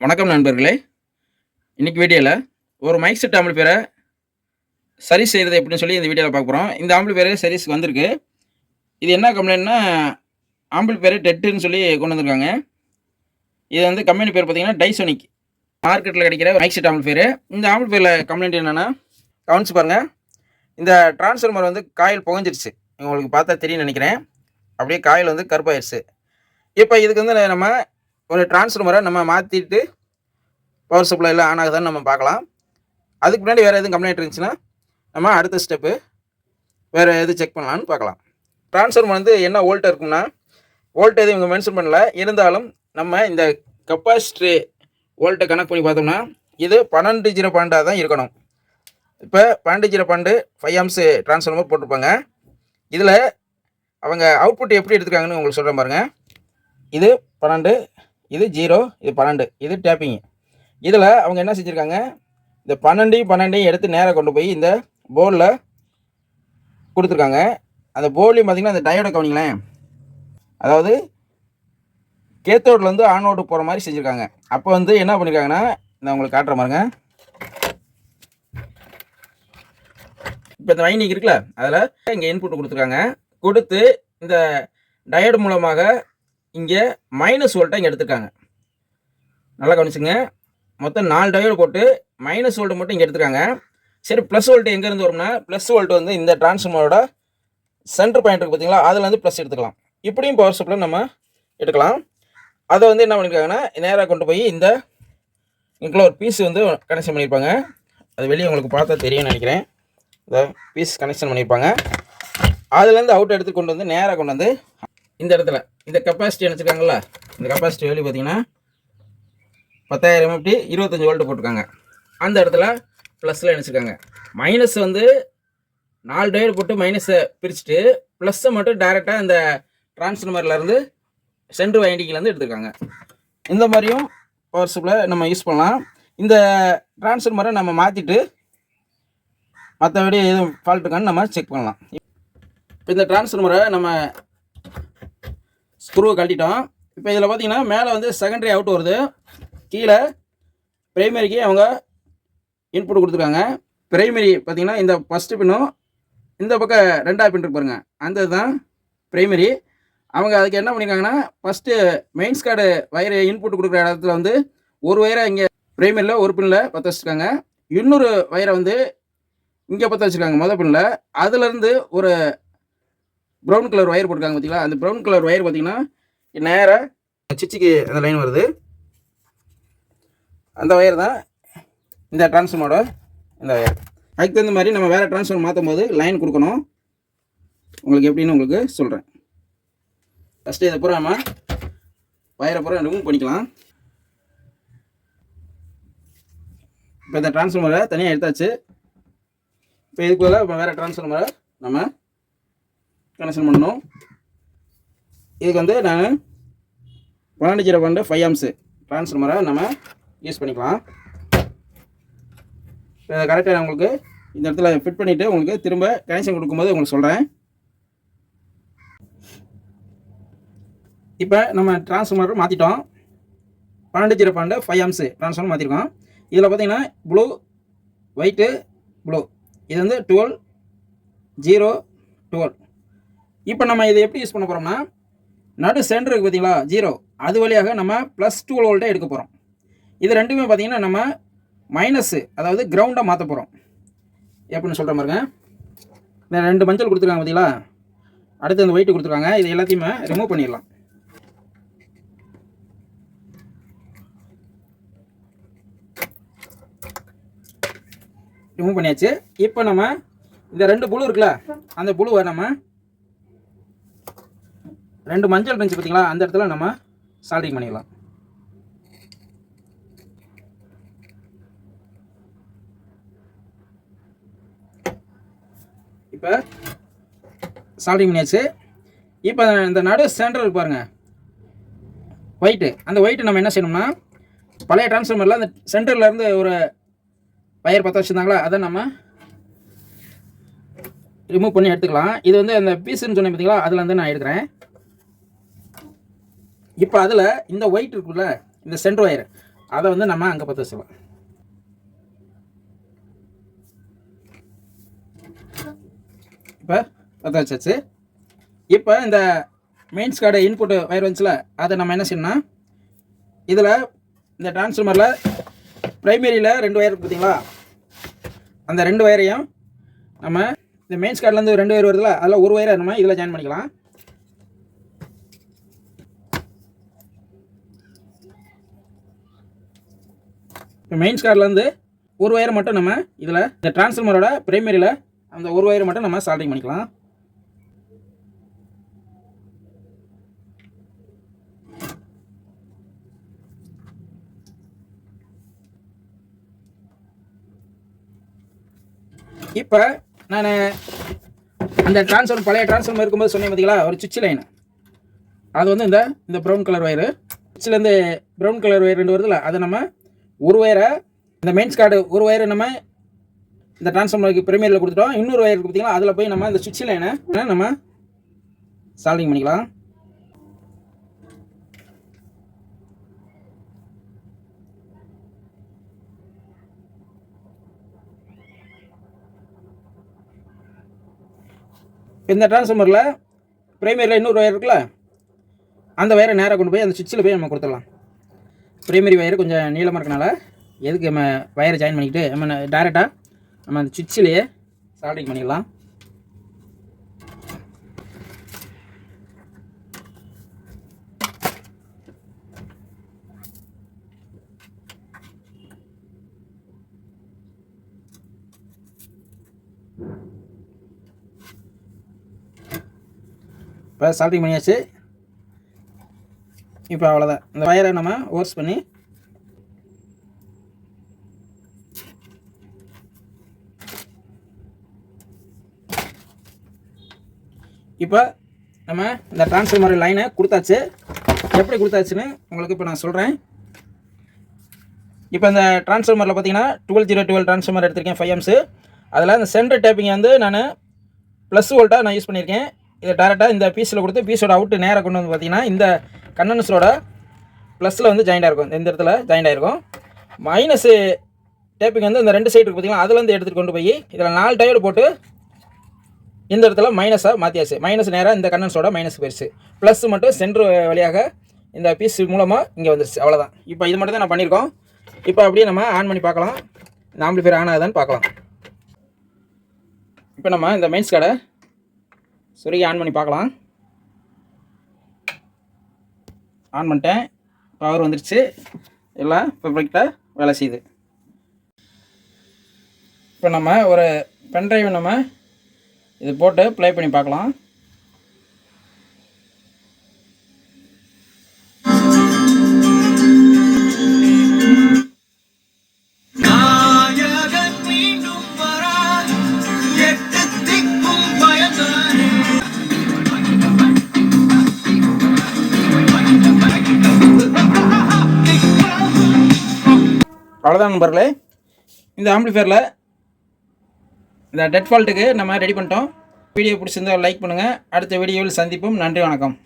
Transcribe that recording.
வணக்கம் நண்பர்களே. இன்னைக்கு வீடியோல ஒரு மைக் செட் ஆம்பிளிஃபையரை சரி செய்றது எப்படின்னு சொல்லி இந்த வீடியோல பார்க்க போறோம். இந்த ஆம்பிளிஃபையர் சர்வீஸ்க்கு வந்திருக்கு. இது என்ன கம்ப்ளைண்ட்னா, ஆம்பிளிஃபையர் டெட்டுன்னு சொல்லி கொண்டு வந்திருக்காங்க. இது வந்து கம்பெனி பேர் பார்த்தீங்கன்னா, டைசோனிக். மார்க்கெட்ல கிடைக்கிற மைக் செட் ஆம்பிளிஃபையர். இந்த ஆம்பிளிஃபையர்ல கம்ப்ளைண்ட் என்னன்னா, கவனிச்சு பாருங்க. இந்த டிரான்ஸ்ஃபார்மர் வந்து காயில் புகைஞ்சிருச்சு. உங்களுக்கு பார்த்தா தெரியும்னு நினைக்கிறேன். அப்படியே காயில் வந்து கருப்பாயிருச்சு. இப்போ இதுக்கு வந்து நம்ம ஒரு டிரான்ஸ்ஃபார்மரை நம்ம மாத்திட்டு பவர் சப்ளைல ஆன் ஆகுதான்னு நம்ம பார்க்கலாம். அதுக்கு முன்னாடி வேறு எதுவும் கம்ப்ளைண்ட் இருந்துச்சுன்னா நம்ம அடுத்த ஸ்டெப்பு வேறு எது செக் பண்ணலான்னு பார்க்கலாம். ட்ரான்ஸ்ஃபார்மர் வந்து என்ன வோல்ட் இருக்கும்னா, வோல்ட் எதுவும் இவங்க மென்ஷன் பண்ணல. இருந்தாலும் நம்ம இந்த கெப்பாசிட்டி வோல்ட்டை கனெக்ட் பண்ணி பார்த்தோம்னா இது 12.12 தான் இருக்கணும். இப்போ 12.12 5 ஆம்ஸ் ட்ரான்ஸ்ஃபார்மர் போட்டிருப்பாங்க. இதில் அவங்க அவுட்புட் எப்படி எடுத்துருக்காங்கன்னு உங்களுக்கு சொல்கிறேன் பாருங்கள். இது 12, இது 0, இது 12, இது டேப்பிங். இதில் அவங்க என்ன செஞ்சுருக்காங்க, இந்த 12 எடுத்து நேராக கொண்டு போய் இந்த போர்டில் கொடுத்துருக்காங்க. அந்த போர்ட்லேயும் பார்த்திங்கன்னா அந்த டயோடை கவனிங்களேன். அதாவது கேத்தோட்லேருந்து ஆனோடு போகிற மாதிரி செஞ்சுருக்காங்க. அப்போ வந்து என்ன பண்ணியிருக்காங்கன்னா, நான் உங்களுக்கு காட்டுற பாருங்க. இப்போ இந்த வைண்டிங் இருக்குல்ல, அதில் இங்கே இன்புட் கொடுத்துருக்காங்க. கொடுத்து இந்த டயோடு மூலமாக இங்கே மைனஸ் வோல்ட்டை இங்கே எடுத்துருக்காங்க. நல்லா கவனிச்சுங்க. மொத்தம் 4 டயோடு போட்டு மைனஸ் வோல்ட்டு மட்டும் இங்கே எடுத்துருக்காங்க. சரி, ப்ளஸ் வோல்ட்டு எங்கேருந்து வரும்னா, ப்ளஸ் வோல்ட்டு வந்து இந்த டிரான்ஸ்ஃபார்மரோட சென்டர் பாயிண்ட் இருக்குது பார்த்தீங்களா, அதில் வந்து ப்ளஸ் எடுத்துக்கலாம். இப்படியும் பவர் சப்ளை நம்ம எடுக்கலாம். அதை வந்து என்ன பண்ணியிருக்காங்கன்னா, நேராக கொண்டு போய் இந்த இங்கே ஒரு பீஸ் வந்து கனெக்ஷன் பண்ணியிருப்பாங்க. அது வெளியே உங்களுக்கு பார்த்தா தெரியும்னு நினைக்கிறேன். இந்த பீஸ் கனெக்ஷன் பண்ணியிருப்பாங்க. அதுலேருந்து அவுட் எடுத்து கொண்டு வந்து நேராக கொண்டு வந்து இந்த இடத்துல இந்த கெப்பாசிட்டி நினச்சிருக்காங்களா, இந்த கெப்பாசிட்டி வெளியே பார்த்தீங்கன்னா 10,000 mAh 25 வோல்ட் போட்டிருக்காங்க. அந்த இடத்துல ப்ளஸில் நினச்சிருக்காங்க. மைனஸ் வந்து 4 டயோடு போட்டு மைனஸை பிரிச்சுட்டு ப்ளஸ்ஸை மட்டும் டைரெக்டாக இந்த டிரான்ஸ்ஃபார்மர்லேருந்து சென்ட்ரு வைண்டிங்லேருந்து எடுத்துருக்காங்க. இந்த மாதிரியும் பவர் சப்ளை நம்ம யூஸ் பண்ணலாம். இந்த டிரான்ஸ்ஃபார்மரை நம்ம மாற்றிட்டு மற்றபடி எதுவும் ஃபால்ட் இருக்கான்னு நம்ம செக் பண்ணலாம். இப்போ இந்த டிரான்ஸ்ஃபார்மரை நம்ம ஸ்க்ரூவை கழட்டிட்டோம். இப்போ இதில் பார்த்தீங்கன்னா மேலே வந்து செகண்டரி அவுட் வருது, கீழே பிரைமரிக்கு அவங்க இன்புட் கொடுத்துருக்காங்க. பிரைமரி பார்த்தீங்கன்னா இந்த ஃபஸ்ட்டு பின்னும் இந்த பக்கம் 2ஆவது பின் இருக்கு பாருங்க, அந்த இதுதான் பிரைமரி. அவங்க அதுக்கு என்ன பண்ணியிருக்காங்கன்னா, first mains card wire input கொடுக்குற இடத்துல வந்து ஒரு வயரை இங்கே பிரைமரியில் ஒரு பின்னில் பற்ற வச்சுருக்காங்க. இன்னொரு வயரை வந்து இங்கே பற்ற வச்சுருக்காங்க மொதல் பின்னில். அதுலேருந்து ஒரு ப்ரௌன் கலர் ஒயர் போட்டிருக்காங்க பார்த்தீங்களா, அந்த ப்ரௌன் கலர் ஒயர் பார்த்தீங்கன்னா நேராக சிச்சிக்கு அந்த லைன் வருது. அந்த ஒயர் தான் இந்த டிரான்ஸ்ஃபார்மரோட இந்த ஒயர். அதுக்கு தகுந்த மாதிரி நம்ம வேறு டிரான்ஸ்ஃபார்மர் மாற்றும் போது லைன் கொடுக்கணும். உங்களுக்கு எப்படின்னு உங்களுக்கு சொல்கிறேன். ஃபஸ்ட்டு இதை பூரா நம்ம ஒயரை பூரா ரிமூவ் பண்ணிக்கலாம். இப்போ இந்த டிரான்ஸ்ஃபார்மரை தனியாக எடுத்தாச்சு. இப்போ இதுக்குள்ள இப்போ வேறு டிரான்ஸ்ஃபார்மரை நம்ம கனெக்ஷன் பண்ணணும். இதுக்கு வந்து நான் 12.12 5 ஆம்ஸ் டிரான்ஸ்ஃபார்மரை நம்ம யூஸ் பண்ணிக்கலாம். இதை கரெக்டாக நான் உங்களுக்கு இந்த இடத்துல ஃபிட் பண்ணிவிட்டு உங்களுக்கு திரும்ப கனெக்ஷன் கொடுக்கும்போது உங்களுக்கு சொல்கிறேன். இப்போ நம்ம டிரான்ஸ்ஃபார்மர் மாற்றிட்டோம். 12.12 5 ஆம்ஸ் டிரான்ஸ்ஃபார்மர் மாற்றிருக்கோம். இதில் பார்த்தீங்கன்னா ப்ளூ, ஒயிட்டு, ப்ளூ, இது வந்து 12, 0, 12. இப்போ நம்ம இதை எப்படி யூஸ் பண்ண போகிறோம்னா, நடு சென்டர் இருக்குது பார்த்தீங்களா 0, அது வழியாக நம்ம ப்ளஸ் 12 வோல்ட்டை எடுக்க போகிறோம். இது ரெண்டுமே பார்த்தீங்கன்னா நம்ம மைனஸு, அதாவது கிரவுண்டாக மாற்ற போகிறோம். எப்படின்னு சொல்கிற பாருங்க. இந்த 2 மஞ்சள் கொடுத்துருக்காங்க பார்த்தீங்களா, அடுத்து அந்த ஒயிட்டு கொடுத்துருக்காங்க. இது எல்லாத்தையுமே ரிமூவ் பண்ணிடலாம். ரிமூவ் பண்ணியாச்சு. இப்போ நம்ம இந்த 2 புழு இருக்குல்ல, அந்த புழுவை நம்ம 2 மஞ்சள் இருந்துச்சு பார்த்தீங்களா, அந்த இடத்துல நம்ம சால்டிங் பண்ணிடலாம். இப்போ சால்டிங் பண்ணியாச்சு. இப்போ இந்த நடு சென்டர் இருக்கு பாருங்க ஒயிட்டு, அந்த ஒயிட்டு நம்ம என்ன செய்யணும்னா, பழைய டிரான்ஸ்ஃபார்மரில் அந்த சென்டர்லேருந்து ஒரு வயர் பற்ற வச்சுருந்தாங்களா, அதை நம்ம ரிமூவ் பண்ணி எடுத்துக்கலாம். இது வந்து அந்த பீஸுன்னு சொன்னேன் பார்த்தீங்களா, அதில் வந்து நான் எடுக்கிறேன். இப்போ அதில் இந்த ஒயிட் இருக்குல்ல, இந்த சென்டர் ஒயர் அதை வந்து நம்ம அங்கே பற்ற வச்சுக்கலாம். இப்போ பற்ற வச்சாச்சு. இப்போ இந்த மெயின்ஸ் கார்டு இன்புட் வயர் வந்துச்சுல, அதை நம்ம என்ன செய்யணும்னா, இதில் இந்த டிரான்ஸ்ஃபார்மரில் ப்ரைமரியில் 2 வயர் பார்த்தீங்களா, அந்த 2 வயரையும் நம்ம இந்த மெயின்ஸ் கார்ட்லேருந்து 2 வயர் வருதுல, அதில் ஒரு வயரை நம்ம இதில் ஜாயின் பண்ணிக்கலாம். இப்போ மெயின்ஸ் கார்ட்லேருந்து ஒரு வயரை மட்டும் நம்ம இதில் இந்த டிரான்ஸ்ஃபார்மரோட ப்ரைமரியில் அந்த ஒரு வயரை மட்டும் நம்ம சால்டிங் பண்ணிக்கலாம். இப்போ நான் அந்த டிரான்ஸ்ஃபார்மர் பழைய டிரான்ஸ்ஃபார்மர் இருக்கும்போது சொன்னேன் பார்த்தீங்களா, ஒரு சுவிட்ச் லைன், அது வந்து இந்த ப்ரௌன் கலர் வயரு, சுவிட்ச்லேருந்து ப்ரௌன் கலர் வயர் 2 வருதுல்ல, அதை நம்ம ஒரு வயரை இந்த மெயின்ஸ் கார்டு ஒரு வயரை நம்ம இந்த டிரான்ஸ்ஃபார்மருக்கு ப்ரைமரியில் கொடுத்துட்டோம். இன்னொரு வயர் பார்த்தீங்களா, அதில் போய் நம்ம இந்த சுவிட்ச் லைனை நம்ம சால்டிங் பண்ணிக்கலாம். இந்த டிரான்ஸ்ஃபார்மரில் ப்ரைமரியில் இன்னொரு வயர் இருக்குல்ல, அந்த வயரை நேராக கொண்டு போய் அந்த சுவிட்சில் போய் நம்ம கொடுத்துடலாம். ப்ரைமரி வயர் கொஞ்சம் நீளமாக இருக்கனால எதுக்கு நம்ம வயரை ஜாயின் பண்ணிக்கிட்டு நம்ம டேரெக்டாக நம்ம அந்த சுவிட்சிலேயே சால்டிங் பண்ணிக்கலாம். இப்போ சால்டிங் பண்ணியாச்சு. இப்போ அவ்வளோதான். இந்த வயரை நம்ம ஓர்ஸ் பண்ணி இப்போ நம்ம இந்த டிரான்ஸ்ஃபார்மர் லைனை கொடுத்தாச்சு. எப்படி கொடுத்தாச்சுன்னு உங்களுக்கு இப்போ நான் சொல்கிறேன். இப்போ இந்த டிரான்ஸ்ஃபார்மரில் பார்த்தீங்கன்னா 12012 டிரான்ஸ்ஃபார்மர் எடுத்திருக்கேன் 5 amps. அதில் இந்த சென்டர் டேப்பிங்கை வந்து நான் ப்ளஸ் வோல்ட்டாக நான் யூஸ் பண்ணியிருக்கேன். இதை டேரெக்டாக இந்த பீஸில் கொடுத்து பீஸோட அவுட்டு நேராக கொண்டு வந்து பார்த்தீங்கன்னா இந்த கண்டன்சரோட ப்ளஸில் வந்து ஜாயிண்ட் ஆகிருக்கும், இந்த இடத்துல ஜாயிண்ட் ஆகிருக்கும். மைனஸு டேப்பிங் வந்து இந்த 2 சைடு இருக்குது பார்த்தீங்கன்னா, அதுலேருந்து எடுத்துகிட்டு கொண்டு போய் இதில் 4 டயோடு போட்டு இந்த இடத்துல மைனஸாக மாற்றியாச்சு. மைனஸ் நேராக இந்த கண்டன்ஸோட மைனஸ் போயிடுச்சு. ப்ளஸ் மட்டும் சென்ட்ரு வழியாக இந்த பீஸ் மூலமாக இங்கே வந்துருச்சு. அவ்வளோதான். இப்போ இது மட்டும் தான் நான் பண்ணியிருக்கோம். இப்போ அப்படியே நம்ம ஆன் பண்ணி பார்க்கலாம், இந்த ஆம்பிளிஃபையர் ஆன் ஆகுதான்னு பார்க்கலாம். இப்போ நம்ம இந்த மெயின்ஸ் கார்டை சொருகி ஆன் பண்ணி பார்க்கலாம். ஆன் பண்ணிட்டேன். பவர் வந்துருச்சு. எல்லாம் பர்ஃபெக்டாக வேலை செய்யுது. இப்போ நம்ம ஒரு பென்ட்ரைவ் நம்ம இது போட்டு ப்ளே பண்ணி பார்க்கலாம். அவ்வளோதான் நண்பர்களே, இந்த ஆம்பிளிஃபையரில் இந்த டெட் ஃபால்ட்டுக்கு நம்ம ரெடி பண்ணிட்டோம். வீடியோ பிடிச்சிருந்தால் லைக் பண்ணுங்கள். அடுத்த வீடியோவில் சந்திப்போம். நன்றி, வணக்கம்.